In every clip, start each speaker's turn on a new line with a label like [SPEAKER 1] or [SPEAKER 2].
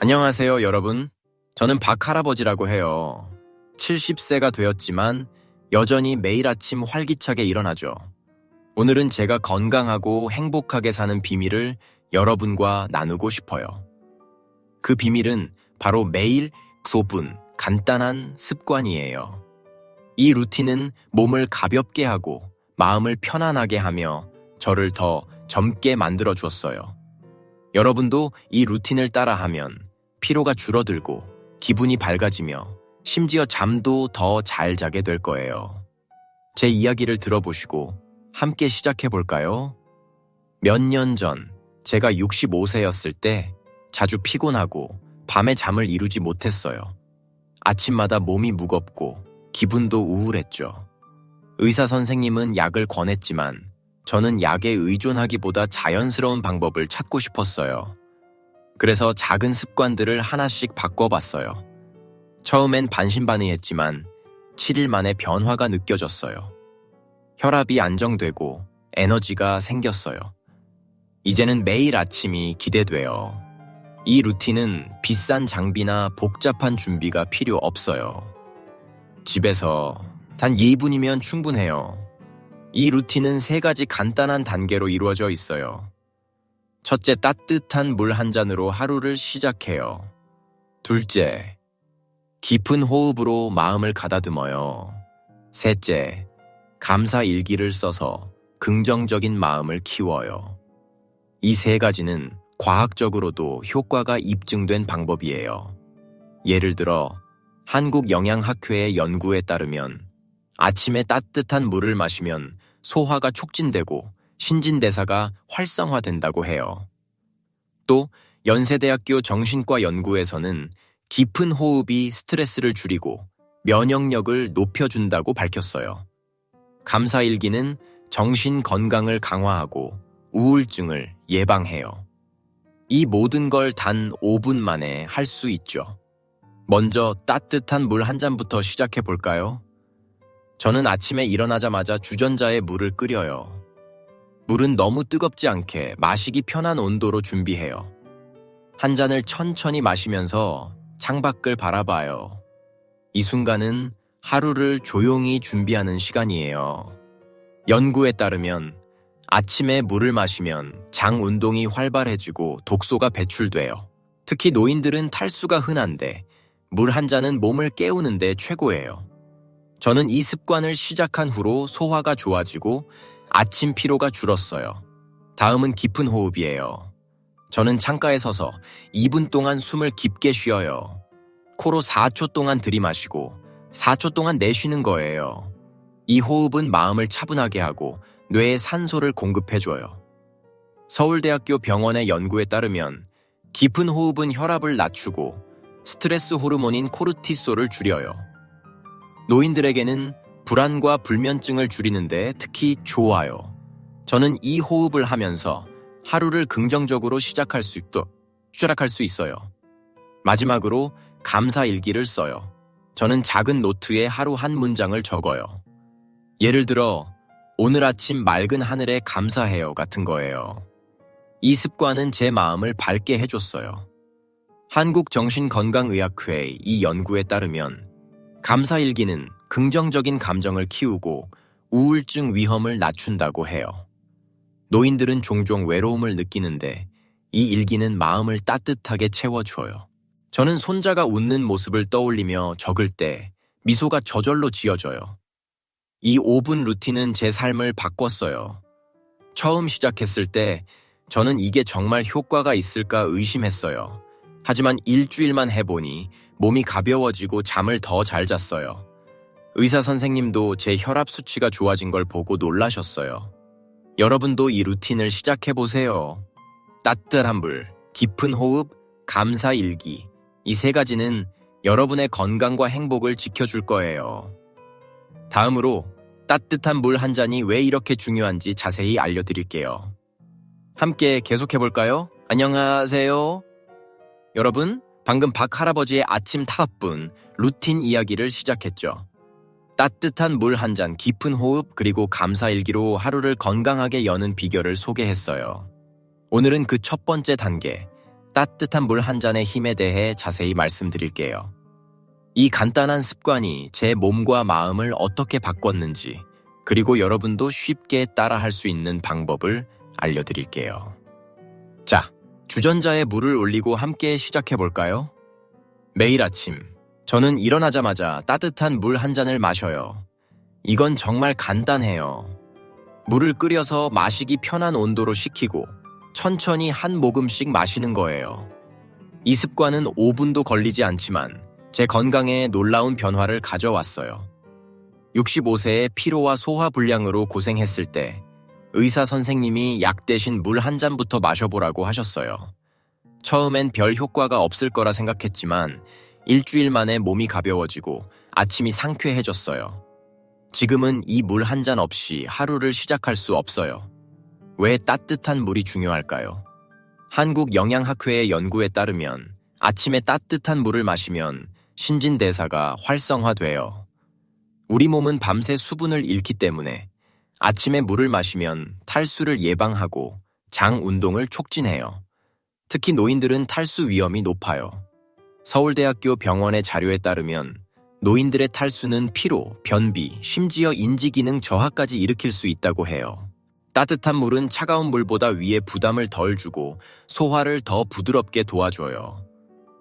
[SPEAKER 1] 안녕하세요, 여러분. 저는 박할아버지라고 해요. 70세가 되었지만 여전히 매일 아침 활기차게 일어나죠. 오늘은 제가 건강하고 행복하게 사는 비밀을 여러분과 나누고 싶어요. 그 비밀은 바로 매일 5분 간단한 습관이에요. 이 루틴은 몸을 가볍게 하고 마음을 편안하게 하며 저를 더 젊게 만들어 주었어요. 여러분도 이 루틴을 따라하면 피로가 줄어들고 기분이 밝아지며 심지어 잠도 더 잘 자게 될 거예요. 제 이야기를 들어보시고 함께 시작해 볼까요? 몇 년 전 제가 65세였을 때 자주 피곤하고 밤에 잠을 이루지 못했어요. 아침마다 몸이 무겁고 기분도 우울했죠. 의사 선생님은 약을 권했지만 저는 약에 의존하기보다 자연스러운 방법을 찾고 싶었어요. 그래서 작은 습관들을 하나씩 바꿔봤어요. 처음엔 반신반의했지만 7일 만에 변화가 느껴졌어요. 혈압이 안정되고 에너지가 생겼어요. 이제는 매일 아침이 기대돼요. 이 루틴은 비싼 장비나 복잡한 준비가 필요 없어요. 집에서 단 2분이면 충분해요. 이 루틴은 3가지 간단한 단계로 이루어져 있어요. 첫째, 따뜻한 물 한 잔으로 하루를 시작해요. 둘째, 깊은 호흡으로 마음을 가다듬어요. 셋째, 감사 일기를 써서 긍정적인 마음을 키워요. 이 3가지는 과학적으로도 효과가 입증된 방법이에요. 예를 들어 한국영양학회의 연구에 따르면 아침에 따뜻한 물을 마시면 소화가 촉진되고 신진대사가 활성화된다고 해요. 또 연세대학교 정신과 연구에서는 깊은 호흡이 스트레스를 줄이고 면역력을 높여준다고 밝혔어요. 감사일기는 정신 건강을 강화하고 우울증을 예방해요. 이 모든 걸 단 5분 만에 할 수 있죠. 먼저 따뜻한 물 한 잔부터 시작해 볼까요? 저는 아침에 일어나자마자 주전자에 물을 끓여요. 물은 너무 뜨겁지 않게 마시기 편한 온도로 준비해요. 한 잔을 천천히 마시면서 창밖을 바라봐요. 이 순간은 하루를 조용히 준비하는 시간이에요. 연구에 따르면 아침에 물을 마시면 장 운동이 활발해지고 독소가 배출돼요. 특히 노인들은 탈수가 흔한데 물 한 잔은 몸을 깨우는데 최고예요. 저는 이 습관을 시작한 후로 소화가 좋아지고 아침 피로가 줄었어요. 다음은 깊은 호흡이에요. 저는 창가에 서서 2분 동안 숨을 깊게 쉬어요. 코로 4초 동안 들이마시고 4초 동안 내쉬는 거예요. 이 호흡은 마음을 차분하게 하고 뇌에 산소를 공급해줘요. 서울대학교 병원의 연구에 따르면 깊은 호흡은 혈압을 낮추고 스트레스 호르몬인 코르티솔을 줄여요. 노인들에게는 불안과 불면증을 줄이는데 특히 좋아요. 저는 이 호흡을 하면서 하루를 긍정적으로 시작할 수 있어요. 마지막으로 감사 일기를 써요. 저는 작은 노트에 하루 한 문장을 적어요. 예를 들어 오늘 아침 맑은 하늘에 감사해요 같은 거예요. 이 습관은 제 마음을 밝게 해줬어요. 한국정신건강의학회 이 연구에 따르면 감사일기는 긍정적인 감정을 키우고 우울증 위험을 낮춘다고 해요. 노인들은 종종 외로움을 느끼는데 이 일기는 마음을 따뜻하게 채워줘요. 저는 손자가 웃는 모습을 떠올리며 적을 때 미소가 저절로 지어져요. 이 5분 루틴은 제 삶을 바꿨어요. 처음 시작했을 때 저는 이게 정말 효과가 있을까 의심했어요. 하지만 일주일만 해보니 몸이 가벼워지고 잠을 더 잘 잤어요. 의사 선생님도 제 혈압 수치가 좋아진 걸 보고 놀라셨어요. 여러분도 이 루틴을 시작해보세요. 따뜻한 물, 깊은 호흡, 감사 일기. 이 3가지는 여러분의 건강과 행복을 지켜줄 거예요. 다음으로 따뜻한 물 한 잔이 왜 이렇게 중요한지 자세히 알려드릴게요. 함께 계속해볼까요? 안녕하세요. 여러분, 방금 박할아버지의 아침 5분 루틴 이야기를 시작했죠. 따뜻한 물 한 잔, 깊은 호흡, 그리고 감사일기로 하루를 건강하게 여는 비결을 소개했어요. 오늘은 그 첫 번째 단계, 따뜻한 물 한 잔의 힘에 대해 자세히 말씀드릴게요. 이 간단한 습관이 제 몸과 마음을 어떻게 바꿨는지, 그리고 여러분도 쉽게 따라할 수 있는 방법을 알려드릴게요. 자, 주전자에 물을 올리고 함께 시작해볼까요? 매일 아침, 저는 일어나자마자 따뜻한 물 한 잔을 마셔요. 이건 정말 간단해요. 물을 끓여서 마시기 편한 온도로 식히고 천천히 한 모금씩 마시는 거예요. 이 습관은 5분도 걸리지 않지만 제 건강에 놀라운 변화를 가져왔어요. 65세의 피로와 소화 불량으로 고생했을 때 의사 선생님이 약 대신 물 한 잔부터 마셔보라고 하셨어요. 처음엔 별 효과가 없을 거라 생각했지만 일주일 만에 몸이 가벼워지고 아침이 상쾌해졌어요. 지금은 이 물 한 잔 없이 하루를 시작할 수 없어요. 왜 따뜻한 물이 중요할까요? 한국영양학회의 연구에 따르면 아침에 따뜻한 물을 마시면 신진대사가 활성화돼요. 우리 몸은 밤새 수분을 잃기 때문에 아침에 물을 마시면 탈수를 예방하고 장 운동을 촉진해요. 특히 노인들은 탈수 위험이 높아요. 서울대학교 병원의 자료에 따르면 노인들의 탈수는 피로, 변비, 심지어 인지기능 저하까지 일으킬 수 있다고 해요. 따뜻한 물은 차가운 물보다 위에 부담을 덜 주고 소화를 더 부드럽게 도와줘요.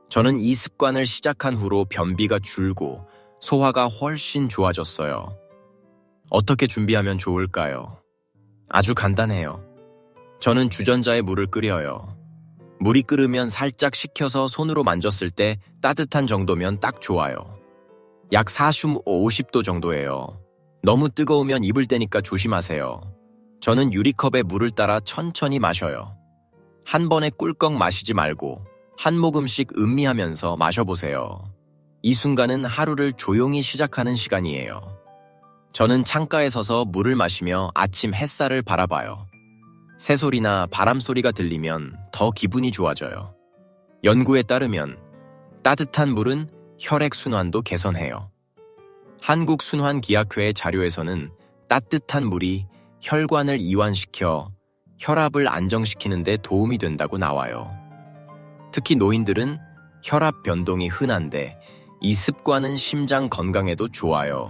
[SPEAKER 1] 저는 이 습관을 시작한 후로 변비가 줄고 소화가 훨씬 좋아졌어요. 어떻게 준비하면 좋을까요? 아주 간단해요. 저는 주전자에 물을 끓여요. 물이 끓으면 살짝 식혀서 손으로 만졌을 때 따뜻한 정도면 딱 좋아요. 약 40, 50도 정도예요. 너무 뜨거우면 입을 대니까 조심하세요. 저는 유리컵에 물을 따라 천천히 마셔요. 한 번에 꿀꺽 마시지 말고 한 모금씩 음미하면서 마셔보세요. 이 순간은 하루를 조용히 시작하는 시간이에요. 저는 창가에 서서 물을 마시며 아침 햇살을 바라봐요. 새소리나 바람소리가 들리면 더 기분이 좋아져요. 연구에 따르면 따뜻한 물은 혈액순환도 개선해요. 한국순환기학회의 자료에서는 따뜻한 물이 혈관을 이완시켜 혈압을 안정시키는 데 도움이 된다고 나와요. 특히 노인들은 혈압 변동이 흔한데 이 습관은 심장 건강에도 좋아요.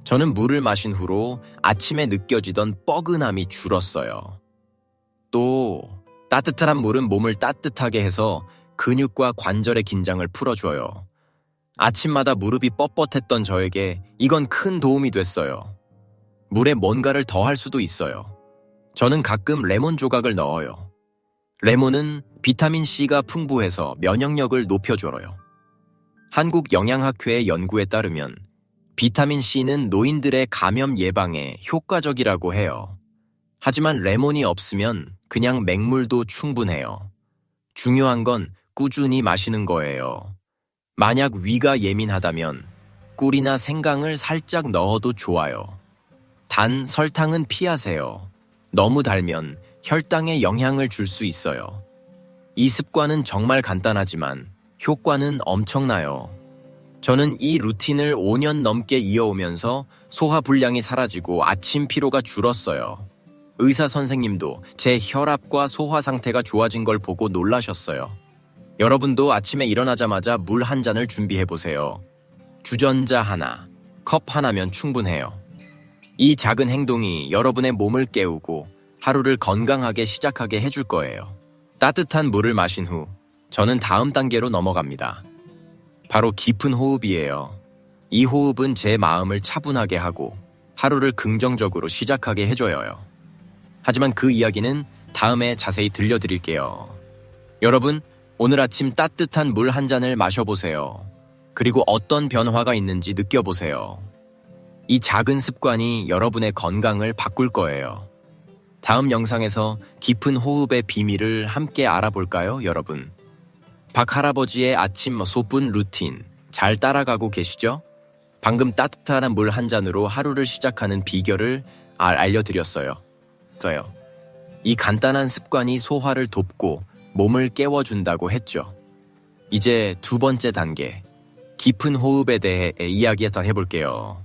[SPEAKER 1] 저는 물을 마신 후로 아침에 느껴지던 뻐근함이 줄었어요. 또 따뜻한 물은 몸을 따뜻하게 해서 근육과 관절의 긴장을 풀어줘요. 아침마다 무릎이 뻣뻣했던 저에게 이건 큰 도움이 됐어요. 물에 뭔가를 더 할 수도 있어요. 저는 가끔 레몬 조각을 넣어요. 레몬은 비타민C가 풍부해서 면역력을 높여줘요. 한국영양학회의 연구에 따르면 비타민C는 노인들의 감염 예방에 효과적이라고 해요. 하지만 레몬이 없으면 그냥 맹물도 충분해요. 중요한 건 꾸준히 마시는 거예요. 만약 위가 예민하다면 꿀이나 생강을 살짝 넣어도 좋아요. 단, 설탕은 피하세요. 너무 달면 혈당에 영향을 줄 수 있어요. 이 습관은 정말 간단하지만 효과는 엄청나요. 저는 이 루틴을 5년 넘게 이어오면서 소화 불량이 사라지고 아침 피로가 줄었어요. 의사 선생님도 제 혈압과 소화 상태가 좋아진 걸 보고 놀라셨어요. 여러분도 아침에 일어나자마자 물 한 잔을 준비해보세요. 주전자 하나, 컵 하나면 충분해요. 이 작은 행동이 여러분의 몸을 깨우고 하루를 건강하게 시작하게 해줄 거예요. 따뜻한 물을 마신 후 저는 다음 단계로 넘어갑니다. 바로 깊은 호흡이에요. 이 호흡은 제 마음을 차분하게 하고 하루를 긍정적으로 시작하게 해줘요. 하지만 그 이야기는 다음에 자세히 들려드릴게요. 여러분, 오늘 아침 따뜻한 물 한 잔을 마셔보세요. 그리고 어떤 변화가 있는지 느껴보세요. 이 작은 습관이 여러분의 건강을 바꿀 거예요. 다음 영상에서 깊은 호흡의 비밀을 함께 알아볼까요, 여러분? 박할아버지의 아침 소분 루틴 잘 따라가고 계시죠? 방금 따뜻한 물 한 잔으로 하루를 시작하는 비결을 알려드렸어요. 이 간단한 습관이 소화를 돕고 몸을 깨워준다고 했죠. 이제 두 번째 단계, 깊은 호흡에 대해 이야기 더 해볼게요.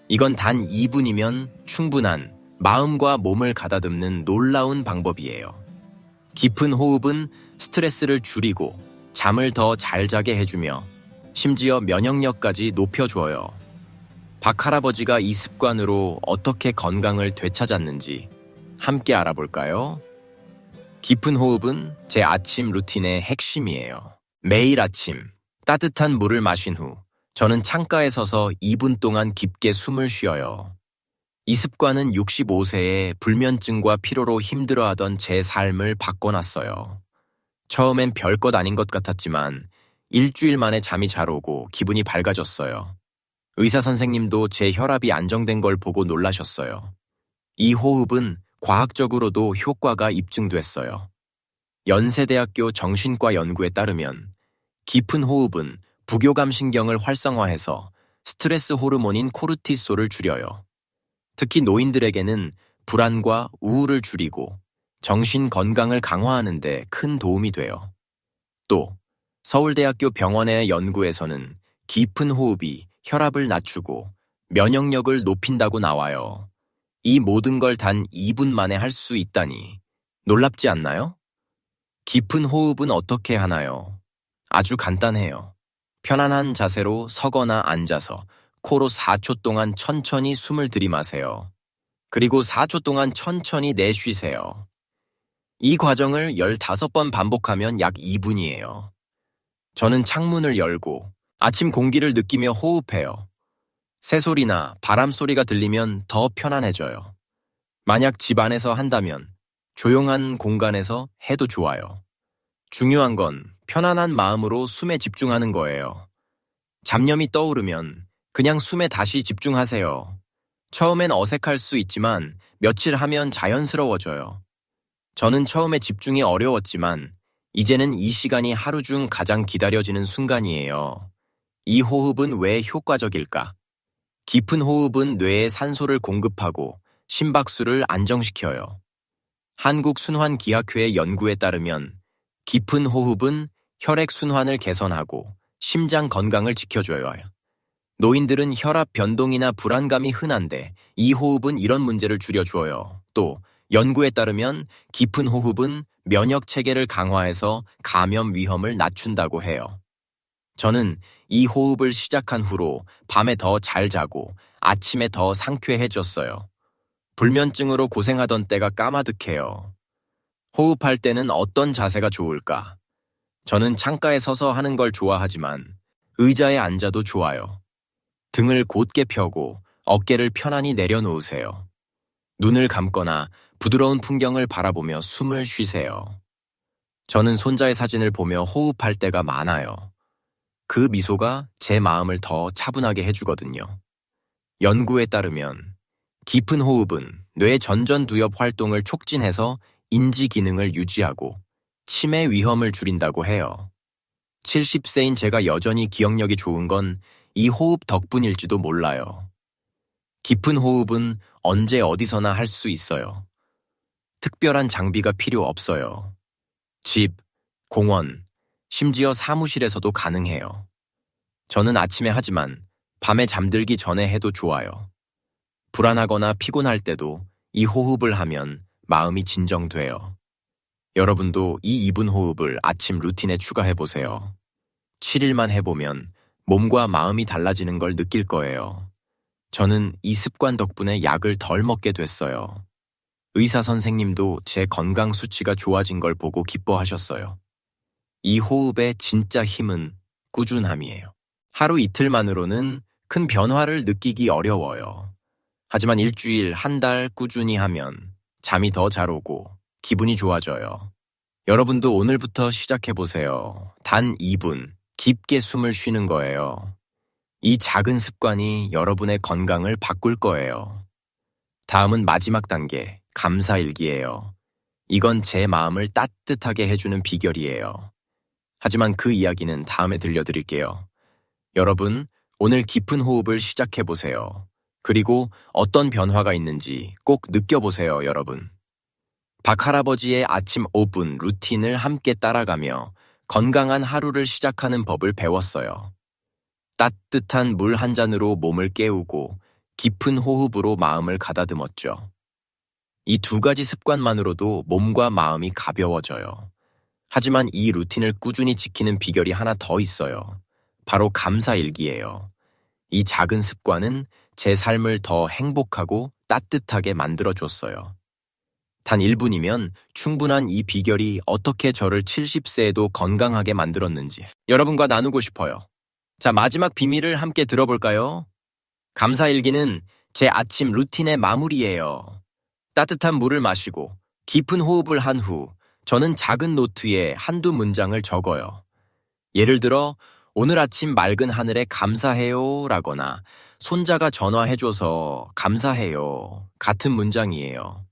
[SPEAKER 1] 이건 단 2분이면 충분한 마음과 몸을 가다듬는 놀라운 방법이에요. 깊은 호흡은 스트레스를 줄이고 잠을 더 잘 자게 해주며 심지어 면역력까지 높여줘요. 박할아버지가 이 습관으로 어떻게 건강을 되찾았는지 함께 알아볼까요? 깊은 호흡은 제 아침 루틴의 핵심이에요. 매일 아침 따뜻한 물을 마신 후 저는 창가에 서서 2분 동안 깊게 숨을 쉬어요. 이 습관은 65세에 불면증과 피로로 힘들어하던 제 삶을 바꿔놨어요. 처음엔 별것 아닌 것 같았지만 일주일 만에 잠이 잘 오고 기분이 밝아졌어요. 의사 선생님도 제 혈압이 안정된 걸 보고 놀라셨어요. 이 호흡은 과학적으로도 효과가 입증됐어요. 연세대학교 정신과 연구에 따르면 깊은 호흡은 부교감 신경을 활성화해서 스트레스 호르몬인 코르티솔을 줄여요. 특히 노인들에게는 불안과 우울을 줄이고 정신 건강을 강화하는 데 큰 도움이 돼요. 또 서울대학교 병원의 연구에서는 깊은 호흡이 혈압을 낮추고 면역력을 높인다고 나와요. 이 모든 걸 단 2분 만에 할 수 있다니 놀랍지 않나요? 깊은 호흡은 어떻게 하나요? 아주 간단해요. 편안한 자세로 서거나 앉아서 코로 4초 동안 천천히 숨을 들이마세요. 그리고 4초 동안 천천히 내쉬세요. 이 과정을 15번 반복하면 약 2분이에요. 저는 창문을 열고 아침 공기를 느끼며 호흡해요. 새소리나 바람 소리가 들리면 더 편안해져요. 만약 집 안에서 한다면 조용한 공간에서 해도 좋아요. 중요한 건 편안한 마음으로 숨에 집중하는 거예요. 잡념이 떠오르면 그냥 숨에 다시 집중하세요. 처음엔 어색할 수 있지만 며칠 하면 자연스러워져요. 저는 처음에 집중이 어려웠지만 이제는 이 시간이 하루 중 가장 기다려지는 순간이에요. 이 호흡은 왜 효과적일까? 깊은 호흡은 뇌에 산소를 공급하고 심박수를 안정시켜요. 한국순환기학회 연구에 따르면 깊은 호흡은 혈액순환을 개선하고 심장 건강을 지켜줘요. 노인들은 혈압 변동이나 불안감이 흔한데 이 호흡은 이런 문제를 줄여줘요. 또 연구에 따르면 깊은 호흡은 면역 체계를 강화해서 감염 위험을 낮춘다고 해요. 저는 이 호흡을 시작한 후로 밤에 더 잘 자고 아침에 더 상쾌해졌어요. 불면증으로 고생하던 때가 까마득해요. 호흡할 때는 어떤 자세가 좋을까? 저는 창가에 서서 하는 걸 좋아하지만 의자에 앉아도 좋아요. 등을 곧게 펴고 어깨를 편안히 내려놓으세요. 눈을 감거나 부드러운 풍경을 바라보며 숨을 쉬세요. 저는 손자의 사진을 보며 호흡할 때가 많아요. 그 미소가 제 마음을 더 차분하게 해주거든요. 연구에 따르면 깊은 호흡은 뇌 전전두엽 활동을 촉진해서 인지 기능을 유지하고 치매 위험을 줄인다고 해요. 70세인 제가 여전히 기억력이 좋은 건 이 호흡 덕분일지도 몰라요. 깊은 호흡은 언제 어디서나 할 수 있어요. 특별한 장비가 필요 없어요. 집, 공원, 심지어 사무실에서도 가능해요. 저는 아침에 하지만 밤에 잠들기 전에 해도 좋아요. 불안하거나 피곤할 때도 이 호흡을 하면 마음이 진정돼요. 여러분도 이 2분 호흡을 아침 루틴에 추가해보세요. 7일만 해보면 몸과 마음이 달라지는 걸 느낄 거예요. 저는 이 습관 덕분에 약을 덜 먹게 됐어요. 의사 선생님도 제 건강 수치가 좋아진 걸 보고 기뻐하셨어요. 이 호흡의 진짜 힘은 꾸준함이에요. 하루 이틀만으로는 큰 변화를 느끼기 어려워요. 하지만 일주일, 한 달 꾸준히 하면 잠이 더 잘 오고 기분이 좋아져요. 여러분도 오늘부터 시작해보세요. 단 2분 깊게 숨을 쉬는 거예요. 이 작은 습관이 여러분의 건강을 바꿀 거예요. 다음은 마지막 단계, 감사일기예요. 이건 제 마음을 따뜻하게 해주는 비결이에요. 하지만 그 이야기는 다음에 들려드릴게요. 여러분, 오늘 깊은 호흡을 시작해보세요. 그리고 어떤 변화가 있는지 꼭 느껴보세요, 여러분. 박할아버지의 아침 5분 루틴을 함께 따라가며 건강한 하루를 시작하는 법을 배웠어요. 따뜻한 물 한 잔으로 몸을 깨우고 깊은 호흡으로 마음을 가다듬었죠. 이 두 가지 습관만으로도 몸과 마음이 가벼워져요. 하지만 이 루틴을 꾸준히 지키는 비결이 하나 더 있어요. 바로 감사일기예요. 이 작은 습관은 제 삶을 더 행복하고 따뜻하게 만들어줬어요. 단 1분이면 충분한 이 비결이 어떻게 저를 70세에도 건강하게 만들었는지 여러분과 나누고 싶어요. 자, 마지막 비밀을 함께 들어볼까요? 감사일기는 제 아침 루틴의 마무리예요. 따뜻한 물을 마시고 깊은 호흡을 한 후 저는 작은 노트에 한두 문장을 적어요. 예를 들어 오늘 아침 맑은 하늘에 감사해요 라거나 손자가 전화해줘서 감사해요 같은 문장이에요.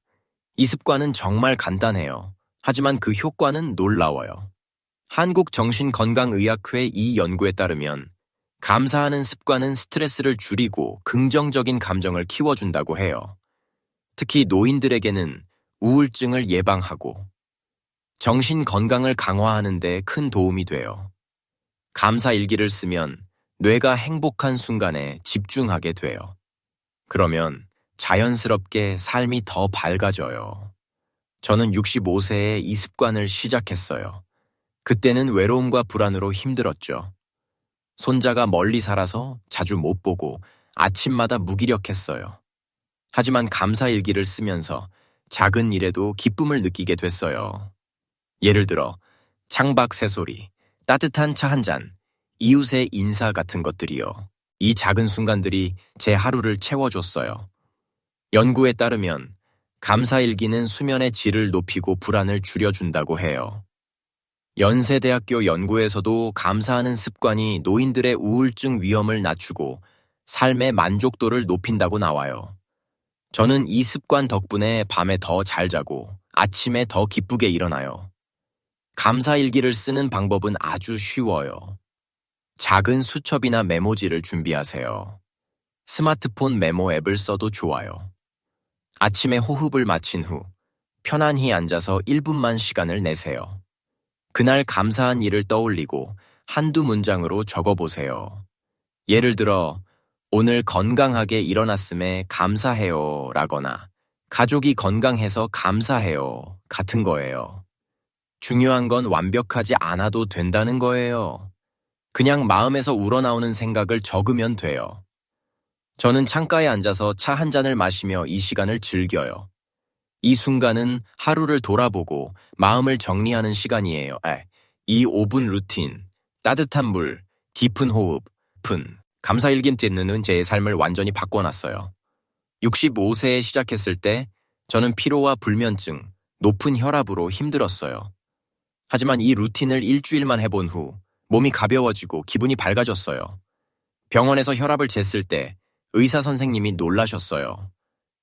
[SPEAKER 1] 이 습관은 정말 간단해요. 하지만 그 효과는 놀라워요. 한국정신건강의학회 이 연구에 따르면 감사하는 습관은 스트레스를 줄이고 긍정적인 감정을 키워준다고 해요. 특히 노인들에게는 우울증을 예방하고 정신 건강을 강화하는 데 큰 도움이 돼요. 감사 일기를 쓰면 뇌가 행복한 순간에 집중하게 돼요. 그러면 자연스럽게 삶이 더 밝아져요. 저는 65세에 이 습관을 시작했어요. 그때는 외로움과 불안으로 힘들었죠. 손자가 멀리 살아서 자주 못 보고 아침마다 무기력했어요. 하지만 감사 일기를 쓰면서 작은 일에도 기쁨을 느끼게 됐어요. 예를 들어 창밖 새소리, 따뜻한 차 한 잔, 이웃의 인사 같은 것들이요. 이 작은 순간들이 제 하루를 채워줬어요. 연구에 따르면 감사일기는 수면의 질을 높이고 불안을 줄여준다고 해요. 연세대학교 연구에서도 감사하는 습관이 노인들의 우울증 위험을 낮추고 삶의 만족도를 높인다고 나와요. 저는 이 습관 덕분에 밤에 더 잘 자고 아침에 더 기쁘게 일어나요. 감사일기를 쓰는 방법은 아주 쉬워요. 작은 수첩이나 메모지를 준비하세요. 스마트폰 메모 앱을 써도 좋아요. 아침에 호흡을 마친 후 편안히 앉아서 1분만 시간을 내세요. 그날 감사한 일을 떠올리고 한두 문장으로 적어보세요. 예를 들어 오늘 건강하게 일어났음에 감사해요 라거나 가족이 건강해서 감사해요 같은 거예요. 중요한 건 완벽하지 않아도 된다는 거예요. 그냥 마음에서 우러나오는 생각을 적으면 돼요. 저는 창가에 앉아서 차 한 잔을 마시며 이 시간을 즐겨요. 이 순간은 하루를 돌아보고 마음을 정리하는 시간이에요. 이 5분 루틴, 따뜻한 물, 깊은 호흡, 감사일기 찢는 제 삶을 완전히 바꿔놨어요. 65세에 시작했을 때 저는 피로와 불면증, 높은 혈압으로 힘들었어요. 하지만 이 루틴을 일주일만 해본 후 몸이 가벼워지고 기분이 밝아졌어요. 병원에서 혈압을 쟀을 때 의사 선생님이 놀라셨어요.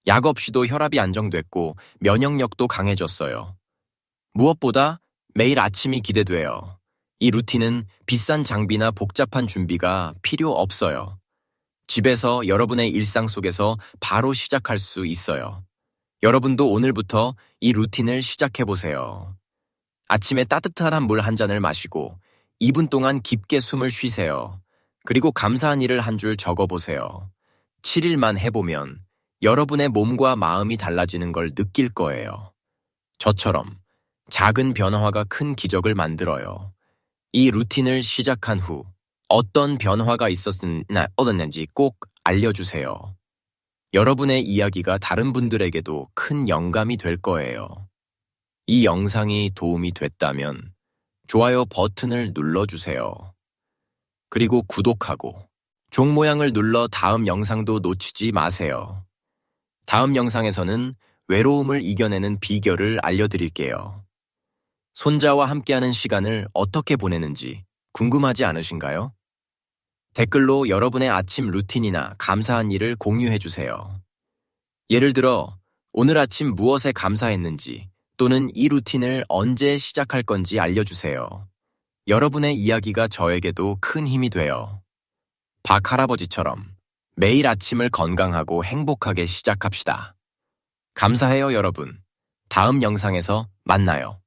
[SPEAKER 1] 약 없이도 혈압이 안정됐고 면역력도 강해졌어요. 무엇보다 매일 아침이 기대돼요. 이 루틴은 비싼 장비나 복잡한 준비가 필요 없어요. 집에서 여러분의 일상 속에서 바로 시작할 수 있어요. 여러분도 오늘부터 이 루틴을 시작해보세요. 아침에 따뜻한 물 한 잔을 마시고 2분 동안 깊게 숨을 쉬세요. 그리고 감사한 일을 한 줄 적어보세요. 7일만 해보면 여러분의 몸과 마음이 달라지는 걸 느낄 거예요. 저처럼 작은 변화가 큰 기적을 만들어요. 이 루틴을 시작한 후 어떤 변화가 얻었는지 꼭 알려주세요. 여러분의 이야기가 다른 분들에게도 큰 영감이 될 거예요. 이 영상이 도움이 됐다면 좋아요 버튼을 눌러주세요. 그리고 구독하고 종 모양을 눌러 다음 영상도 놓치지 마세요. 다음 영상에서는 외로움을 이겨내는 비결을 알려드릴게요. 손자와 함께하는 시간을 어떻게 보내는지 궁금하지 않으신가요? 댓글로 여러분의 아침 루틴이나 감사한 일을 공유해주세요. 예를 들어 오늘 아침 무엇에 감사했는지 또는 이 루틴을 언제 시작할 건지 알려주세요. 여러분의 이야기가 저에게도 큰 힘이 돼요. 박 할아버지처럼 매일 아침을 건강하고 행복하게 시작합시다. 감사해요, 여러분. 다음 영상에서 만나요.